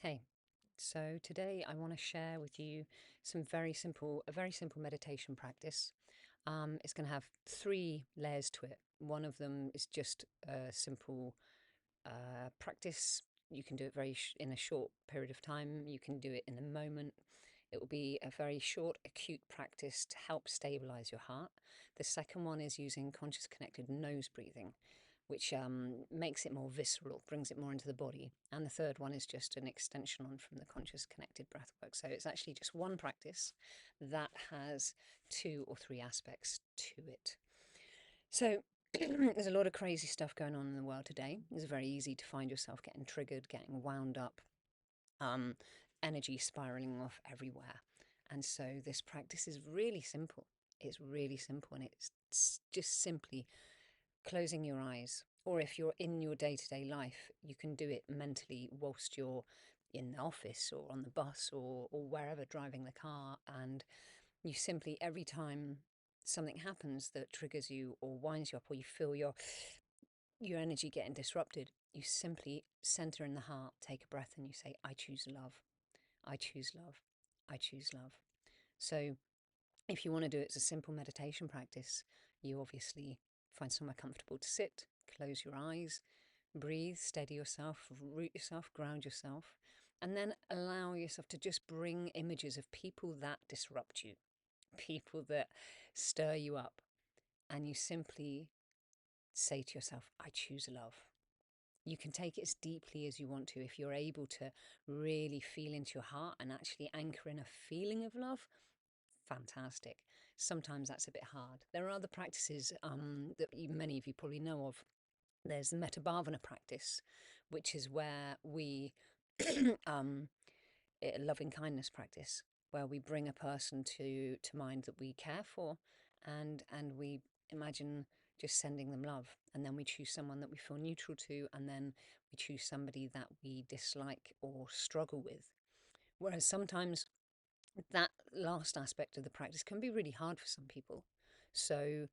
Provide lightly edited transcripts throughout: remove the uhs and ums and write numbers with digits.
Hey, so today I want to share with you a very simple meditation practice. It's going to have three layers to it. One of them is just a simple practice. You can do it in a short period of time. You can do it in the moment. It will be a very short, acute practice to help stabilize your heart. The second one is using conscious connected nose breathing, which makes it more visceral, brings it more into the body. And the third one is just an extension on from the conscious connected breath work. So it's actually just one practice that has two or three aspects to it. So there's a lot of crazy stuff going on in the world today. It's very easy to find yourself getting triggered, getting wound up, um, energy spiraling off everywhere. And so this practice is really simple. It's really simple, and it's just simply closing your eyes. Or if you're in your day to day life, you can do it mentally whilst you're in the office or on the bus or wherever driving the car. And you simply, every time something happens that triggers you or winds you up, or you feel your energy getting disrupted, you simply center in the heart, take a breath, and you say, I choose love. I choose love. I choose love. So if you want to do it as a simple meditation practice, you obviously find somewhere comfortable to sit, close your eyes, breathe, steady yourself, root yourself, ground yourself, and then allow yourself to just bring images of people that disrupt you, people that stir you up, and you simply say to yourself, I choose love. You can take it as deeply as you want to. If you're able to really feel into your heart and actually anchor in a feeling of love, fantastic. Sometimes that's a bit hard. There are other practices that many of you probably know of. There's the Metta Bhavana practice, which is where we, um, a loving kindness practice, where we bring a person to mind that we care for, and we imagine just sending them love, and then we choose someone that we feel neutral to, and then we choose somebody that we dislike or struggle with. Whereas sometimes that last aspect of the practice can be really hard for some people. So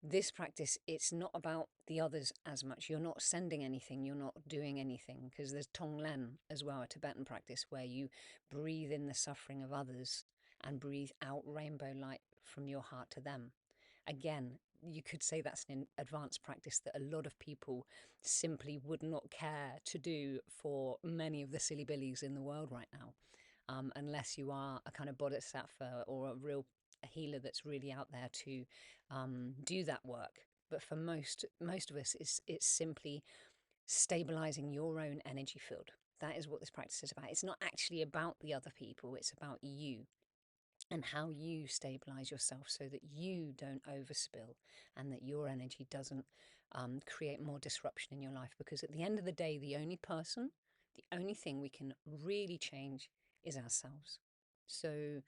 this practice, it's not about the others as much. You're not sending anything, you're not doing anything, because there's Tonglen as well, a Tibetan practice where you breathe in the suffering of others and breathe out rainbow light from your heart to them. Again, you could say that's an advanced practice that a lot of people simply would not care to do for many of the silly billies in the world right now, unless you are a kind of bodhisattva or a healer that's really out there to do that work. But for most of us, it's simply stabilizing your own energy field. That is what this practice is about. It's not actually about the other people. It's about you and how you stabilize yourself so that you don't overspill and that your energy doesn't create more disruption in your life. Because at the end of the day, the only thing we can really change is ourselves. So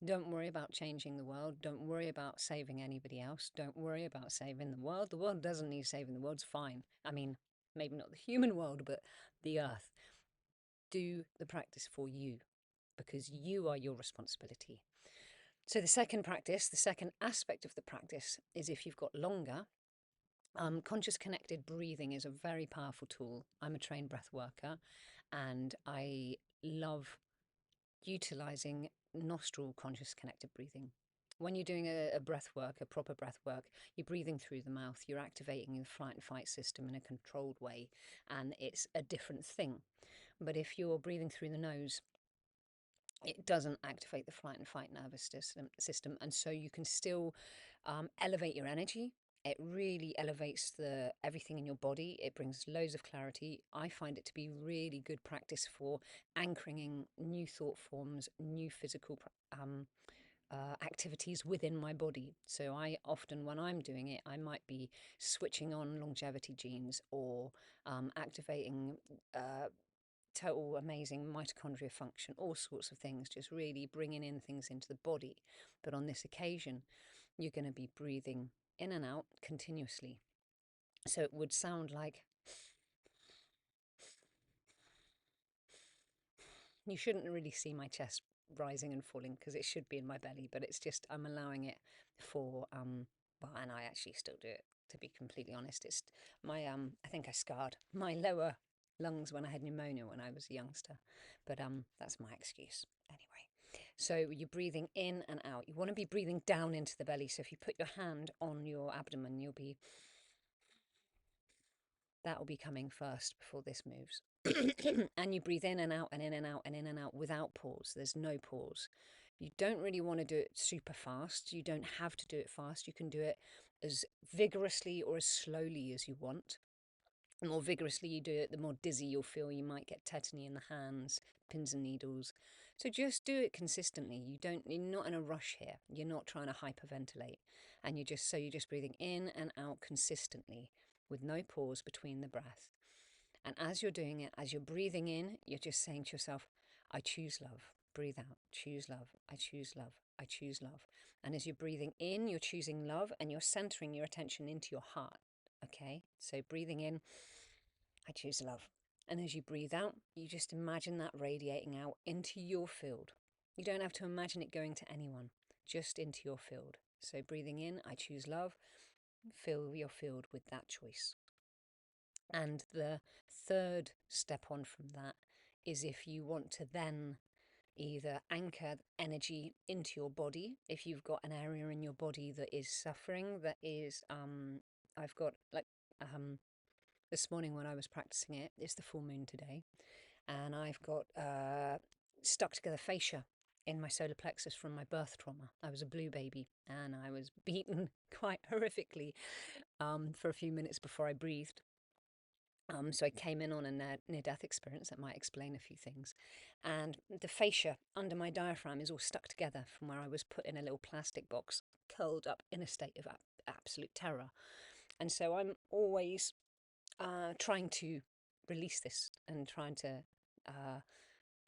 don't worry about changing the world. Don't worry about saving anybody else. Don't worry about saving the world. The world doesn't need saving. The world's fine. I mean, maybe not the human world, but the earth. Do the practice for you because you are your responsibility. So the second practice, the second aspect of the practice is if you've got longer, conscious connected breathing is a very powerful tool. I'm a trained breath worker and I love utilizing nostril conscious connected breathing. When you're doing a breath work, a proper breath work, you're breathing through the mouth, you're activating the flight and fight system in a controlled way, and it's a different thing. But if you're breathing through the nose, it doesn't activate the flight and fight nervous system, and so you can still elevate your energy. It really elevates the everything in your body. It brings loads of clarity. I find it to be really good practice for anchoring in new thought forms, new physical activities within my body. So I often, when I'm doing it, I might be switching on longevity genes or activating total amazing mitochondria function, all sorts of things, just really bringing in things into the body. But on this occasion, you're going to be breathing in and out continuously. So it would sound like you shouldn't really see my chest rising and falling because it should be in my belly, but it's just I'm allowing it for well, and I actually still do it, to be completely honest. It's my I think I scarred my lower lungs when I had pneumonia when I was a youngster. But that's my excuse. Anyway, so you're breathing in and out. You want to be breathing down into the belly. So if you put your hand on your abdomen, that will be coming first before this moves. And you breathe in and out and in and out and in and out without pause. There's no pause. You don't really want to do it super fast. You don't have to do it fast. You can do it as vigorously or as slowly as you want. The more vigorously you do it, the more dizzy you'll feel. You might get tetany in the hands, pins and needles. So just do it consistently. You're not in a rush here. You're not trying to hyperventilate. And you're just breathing in and out consistently with no pause between the breath. And as you're doing it, as you're breathing in, you're just saying to yourself, I choose love. Breathe out, choose love. I choose love. I choose love. And as you're breathing in, you're choosing love and you're centering your attention into your heart. Okay, so breathing in, I choose love. And as you breathe out, you just imagine that radiating out into your field. You don't have to imagine it going to anyone, just into your field. So breathing in, I choose love. Fill your field with that choice. And the third step on from that is if you want to then either anchor energy into your body, if you've got an area in your body that is suffering, that is, I've got like, this morning when I was practicing it, it's the full moon today, and I've got stuck together fascia in my solar plexus from my birth trauma. I was a blue baby and I was beaten quite horrifically for a few minutes before I breathed. So I came in on a near-death experience that might explain a few things. And the fascia under my diaphragm is all stuck together from where I was put in a little plastic box, curled up in a state of absolute terror. And so I'm always trying to release this and trying to,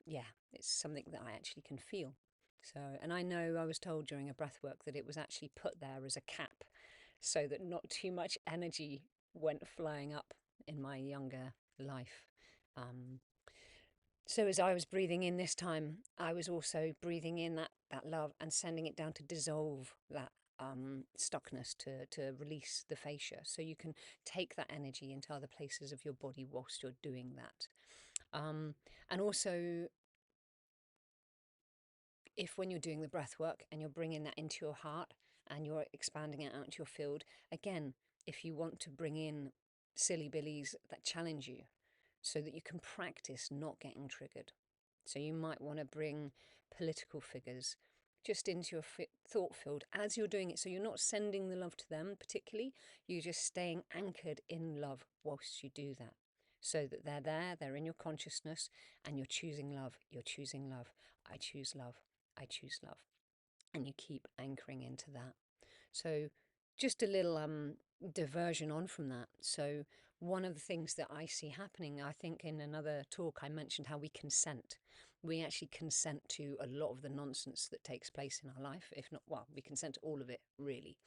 yeah, it's something that I actually can feel. So, and I know I was told during a breath work that it was actually put there as a cap so that not too much energy went flying up in my younger life. Um, so as I was breathing in this time, I was also breathing in that love and sending it down to dissolve that stuckness, to release the fascia. So you can take that energy into other places of your body whilst you're doing that. And also, if when you're doing the breath work and you're bringing that into your heart and you're expanding it out into your field, again, if you want to bring in silly billies that challenge you so that you can practice not getting triggered. So you might want to bring political figures just into your thought field as you're doing it. So you're not sending the love to them particularly, you're just staying anchored in love whilst you do that. So that they're there, they're in your consciousness, and you're choosing love, you're choosing love. I choose love, I choose love. And you keep anchoring into that. So just a little diversion on from that. So one of the things that I see happening, I think in another talk I mentioned how we consent. We actually consent to a lot of the nonsense that takes place in our life, if not, well, we consent to all of it, really.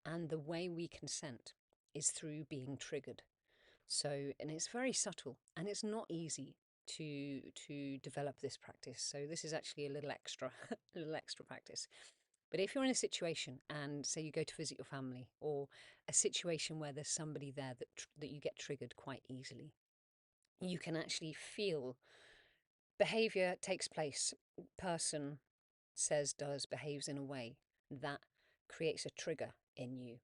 And the way we consent is through being triggered. So, and it's very subtle and it's not easy to develop this practice. So this is actually a little extra, a little extra practice. But if you're in a situation and say you go to visit your family, or a situation where there's somebody there that you get triggered quite easily, you can actually feel behavior takes place, person says, does, behaves in a way that creates a trigger in you.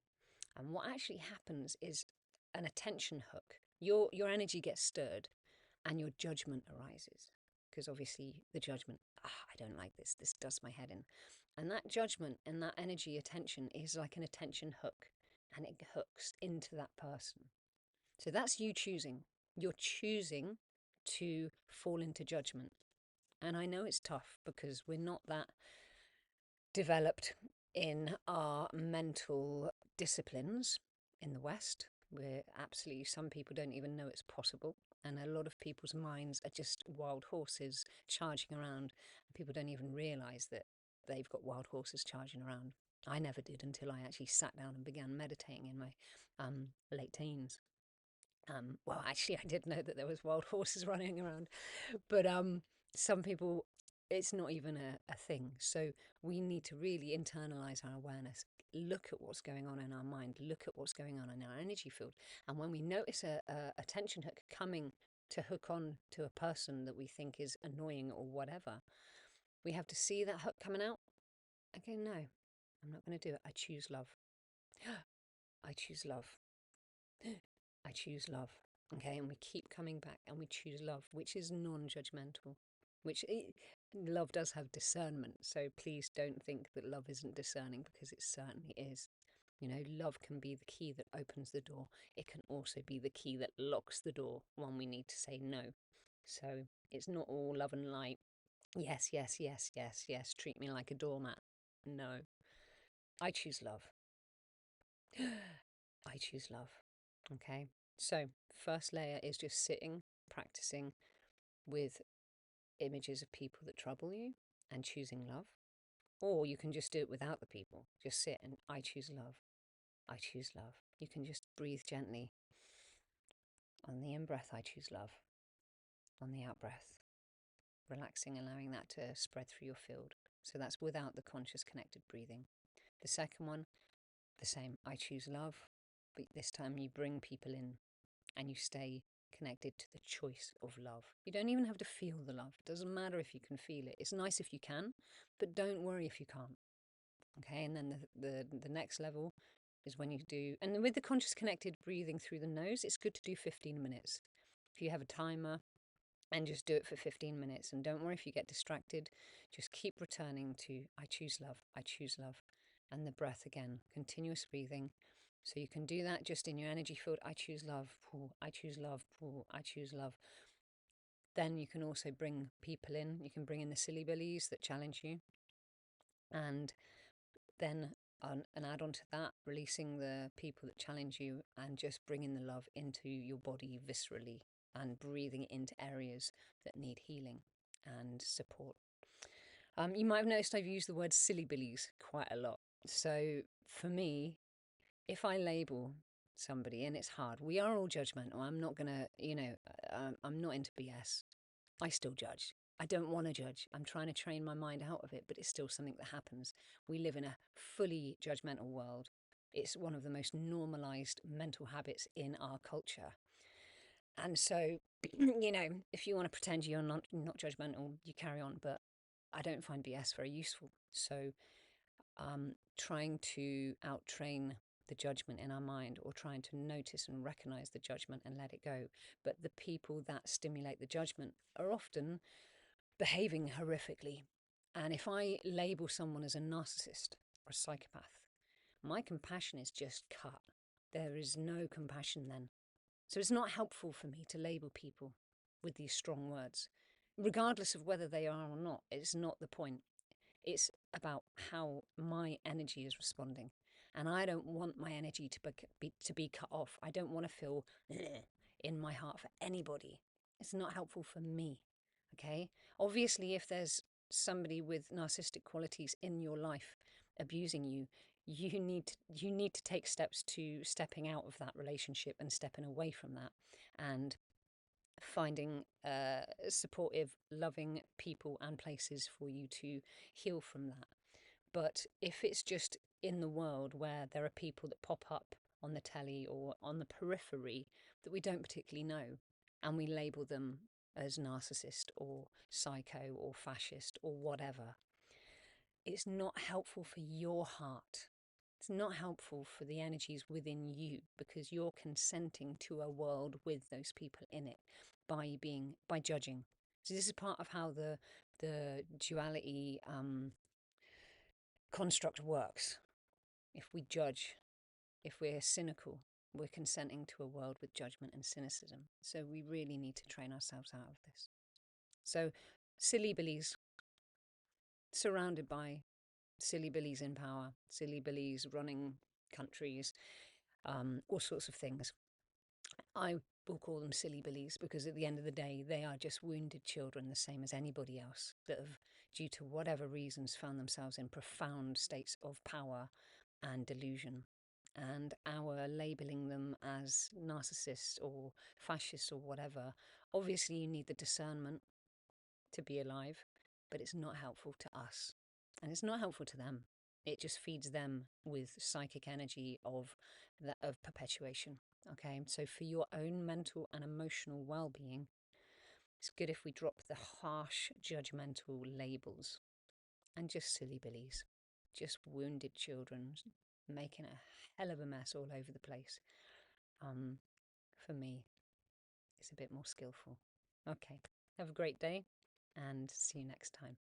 And what actually happens is an attention hook. Your energy gets stirred and your judgment arises. Because obviously the judgment, I don't like this, this does my head in. And that judgment and that energy attention is like an attention hook, and it hooks into that person. So that's you choosing. You're choosing to fall into judgment. And I know it's tough because we're not that developed in our mental disciplines in the West. We're absolutely, some people don't even know it's possible. And a lot of people's minds are just wild horses charging around. And people don't even realize that they've got wild horses charging around. I never did until I actually sat down and began meditating in my late teens. Well, actually, I did know that there was wild horses running around, but some people, it's not even a thing. So we need to really internalize our awareness, look at what's going on in our mind, look at what's going on in our energy field. And when we notice a tension hook coming to hook on to a person that we think is annoying or whatever. We have to see that hook coming out. Okay, no, I'm not going to do it. I choose love. I choose love. I choose love. Okay, and we keep coming back and we choose love, which is non-judgmental, love does have discernment. So please don't think that love isn't discerning, because it certainly is. You know, love can be the key that opens the door. It can also be the key that locks the door when we need to say no. So it's not all love and light. Yes, yes, yes, yes, yes. Treat me like a doormat. No, I choose love. I choose love. Okay. So, first layer is just sitting, practicing with images of people that trouble you and choosing love. Or you can just do it without the people. Just sit and I choose love. I choose love. You can just breathe gently. On the in breath, I choose love. On the out breath, relaxing, allowing that to spread through your field. So that's without the conscious connected breathing. The second one, the same. I choose love. But this time you bring people in and you stay connected to the choice of love. You don't even have to feel the love. It doesn't matter if you can feel it. It's nice if you can, but don't worry if you can't. Okay, and then the next level is when you do, and with the conscious connected breathing through the nose, it's good to do 15 minutes. If you have a timer, and just do it for 15 minutes. And don't worry if you get distracted, just keep returning to I choose love, I choose love. And the breath again, continuous breathing. So you can do that just in your energy field. I choose love, I choose love, I choose love. Then you can also bring people in. You can bring in the silly billies that challenge you. And then an add on to that, releasing the people that challenge you and just bringing the love into your body viscerally and breathing it into areas that need healing and support. You might have noticed I've used the word silly billies quite a lot. So for me, if I label somebody, and it's hard, we are all judgmental. I'm not going to, I'm not into BS. I still judge. I don't want to judge. I'm trying to train my mind out of it, but it's still something that happens. We live in a fully judgmental world. It's one of the most normalized mental habits in our culture. And so, if you want to pretend you're not judgmental, you carry on. But I don't find BS very useful. So, trying to out-train the judgment in our mind, or trying to notice and recognize the judgment and let it go. But the people that stimulate the judgment are often behaving horrifically. And if I label someone as a narcissist or a psychopath, my compassion is just cut. There is no compassion then. So it's not helpful for me to label people with these strong words. Regardless of whether they are or not, it's not the point. It's about how my energy is responding. And I don't want my energy to be cut off. I don't want to feel in my heart for anybody. It's not helpful for me. Okay? Obviously, if there's somebody with narcissistic qualities in your life abusing you, you need to take steps to stepping out of that relationship and stepping away from that, and finding supportive, loving people and places for you to heal from that. But if it's just in the world where there are people that pop up on the telly or on the periphery that we don't particularly know, and we label them as narcissist or psycho or fascist or whatever, it's not helpful for your heart. It's not helpful for the energies within you, because you're consenting to a world with those people in it by judging. So this is part of how the duality construct works. If we judge, if we're cynical, we're consenting to a world with judgment and cynicism. So we really need to train ourselves out of this. So silly billies, surrounded by silly billies in power, silly billies running countries, all sorts of things. I will call them silly billies, because at the end of the day, they are just wounded children, the same as anybody else, that have, due to whatever reasons, found themselves in profound states of power and delusion. And our labelling them as narcissists or fascists or whatever, obviously you need the discernment to be alive, but it's not helpful to us. And it's not helpful to them. It just feeds them with psychic energy of perpetuation. Okay, so for your own mental and emotional well-being, It's good if we drop the harsh, judgmental labels and just silly billies, just wounded children making a hell of a mess all over the place. Um, for me, it's a bit more skillful. Okay, have a great day and see you next time.